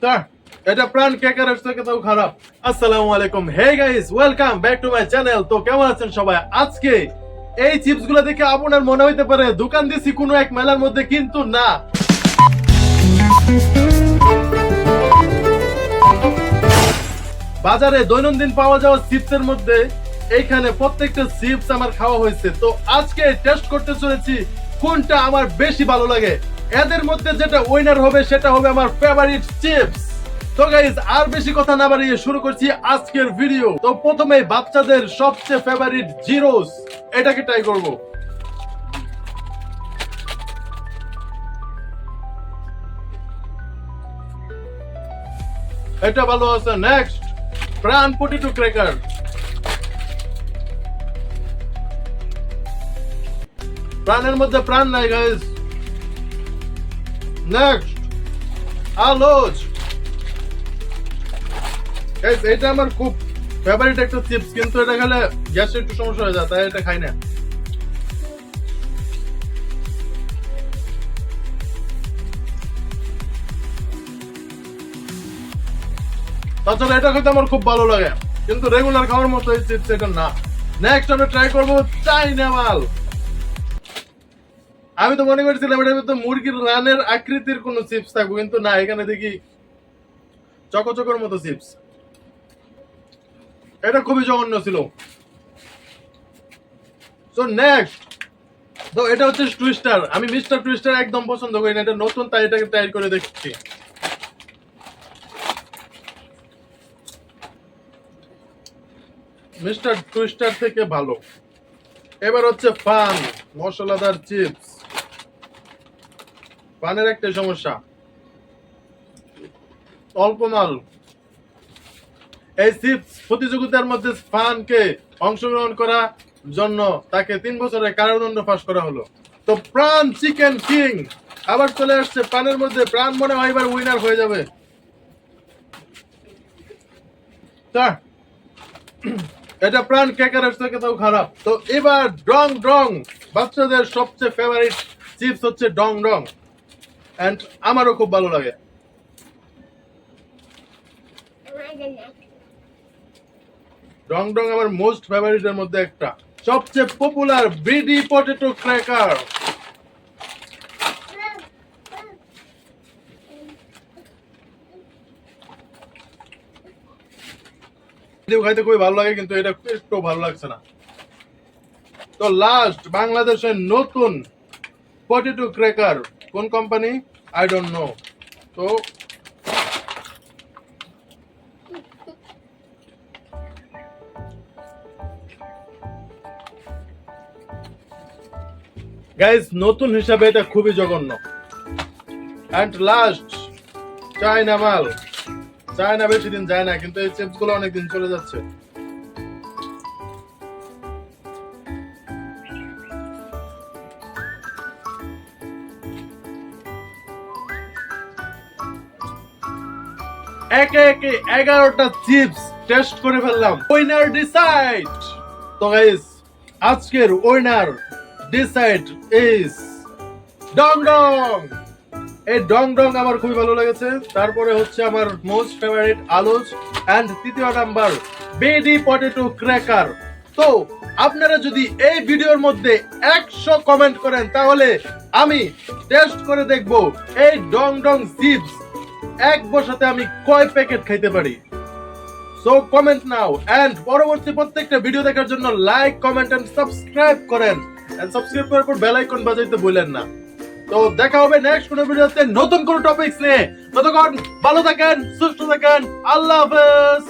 তা এটা প্রাণ ক্র্যাকারের থেকে তো খারাপ। আসসালামু আলাইকুম, hey guys, welcome back to my channel. তো কেমন আছেন সবাই? আজকে এই চিপস গুলো দেখে আপনার মনে হইতে পারে দোকান দিছি কোনো এক মেলার মধ্যে, কিন্তু না। বাজারে দৈনন্দিন পাওয়া যাওয়া চিপসের মধ্যে এইখানে প্রত্যেকটা চিপস আমার খাওয়া হয়েছে। তো আজকে টেস্ট করতে চলেছি কোনটা আমার বেশি ভালো লাগে। এদের মধ্যে যেটা উইনার হবে সেটা হবে আমার ফেভারিট চিপস। তো গাইস, আর বেশি কথা না বাড়িয়ে শুরু করছি আজকের ভিডিও। তো প্রথমে বাচ্চাদের সবচেয়ে ফেভারিট জিরোস, এটাকে ট্রাই করব। এটা ভালো আছে। নেক্সট, প্রাণ পটেটো ক্র্যাকার। প্রাণের মধ্যে প্রাণ নাই গাইস। নেক্সট, আলোচ। গাইস, এটা আমার খুব ফেভারিট একটা চিপস, কিন্তু এটা খেলে গ্যাসের একটু সমস্যা হয়ে যায়, তাই এটা খাই না। তাছাড়া এটা খেতে আমার খুব ভালো লাগে, কিন্তু রেগুলার খাওয়ার মতো এই চিপস এটা না। নেক্সট আমরা ট্রাই করবো চাইনা মাল। আমি তো মনে করছিলাম এটার ভিতরে মুরগির রানের আকৃতির কোন চিপস থাকবো, কিন্তু না, এখানে দেখি চকচকের মতো চিপস। এটা খুবই জঘন্য ছিল। সো নেক্সট, তো এটা হচ্ছে টুইস্টার। আমি মিস্টার টুইস্টার একদম পছন্দ করি না, এটা নতুন তাই এটাকে ট্রাই করে দেখছি। মিস্টার টুইস্টার থেকে ভালো। এবার হচ্ছে ফান মশলাদার চিপস। ফানের একটা সমস্যা, অল্প মাল। এই চিপস প্রতিযোগিতার মধ্যে ফানকে অংশগ্রহণ করার জন্য তাকে 3 বছরের কারাদণ্ড ফাঁস করা হলো। তো প্রাণ চিকেন কিং আবার চলে আসছে পানের মধ্যে। প্রাণ মনে হয় এবার উইনার হয়ে যাবে। এটা প্রাণ ক্র্যাকারের থেকে তো খারাপ। তো এবার ডং ডং, বাচ্চাদের সবচেয়ে ফেভারিট চিপস হচ্ছে ডং ডং, এন্ড আমারও খুব ভালো লাগে। ডং ডং আমার মোস্ট ফেভারিটের মধ্যে একটা। সবচেয়ে পপুলার বিডি পটেটো ক্র্যাকার। খাইতে খুবই ভালো লাগে, কিন্তু এটা একটু ভালো লাগছে না। তো লাস্ট, বাংলাদেশের নতুন পটেটো ক্র্যাকার কোন কোম্পানি আই ডোন্ট নো। তো গাইস, নতুন হিসাবে এটা খুবই জঘন্য। এন্ড লাস্ট, চায়না মাল। চায়না বেশি দিন যায় না, কিন্তু এই চিপস গুলো অনেকদিন চলে যাচ্ছে। একে একে 11টা চিপস টেস্ট করে ফেললাম। Winner decide. তো গাইস, আজকের winner decide is Dong Dong. এই ডং ডং আমার খুবই ভালো লেগেছে। তারপরে হচ্ছে আমার মোস্ট ফেভারিট আলোচ, এন্ড তৃতীয় নাম্বার বিডি পটেটো ক্র্যাকার। তো আপনারা যদি এই ভিডিওর মধ্যে 100 কমেন্ট করেন, তাহলে আমি টেস্ট করে দেখব এই ডং ডং চিপস এক বসাতে আমি কয় প্যাকেট খাইতে পারি। সো কমেন্ট নাও, এন্ড পরবর্তী প্রত্যেকটা ভিডিও দেখার জন্য লাইক, কমেন্ট এন্ড সাবস্ক্রাইব করেন। এন্ড সাবস্ক্রাইব করার পর বেল আইকন বাজাইতে ভুলেন না। তো দেখা হবে নেক্সট কোনো ভিডিওতে নতুন কোনো টপিকস নিয়ে। ততক্ষণ ভালো থাকেন, সুস্থ থাকেন। আল্লাহ হাফেজ।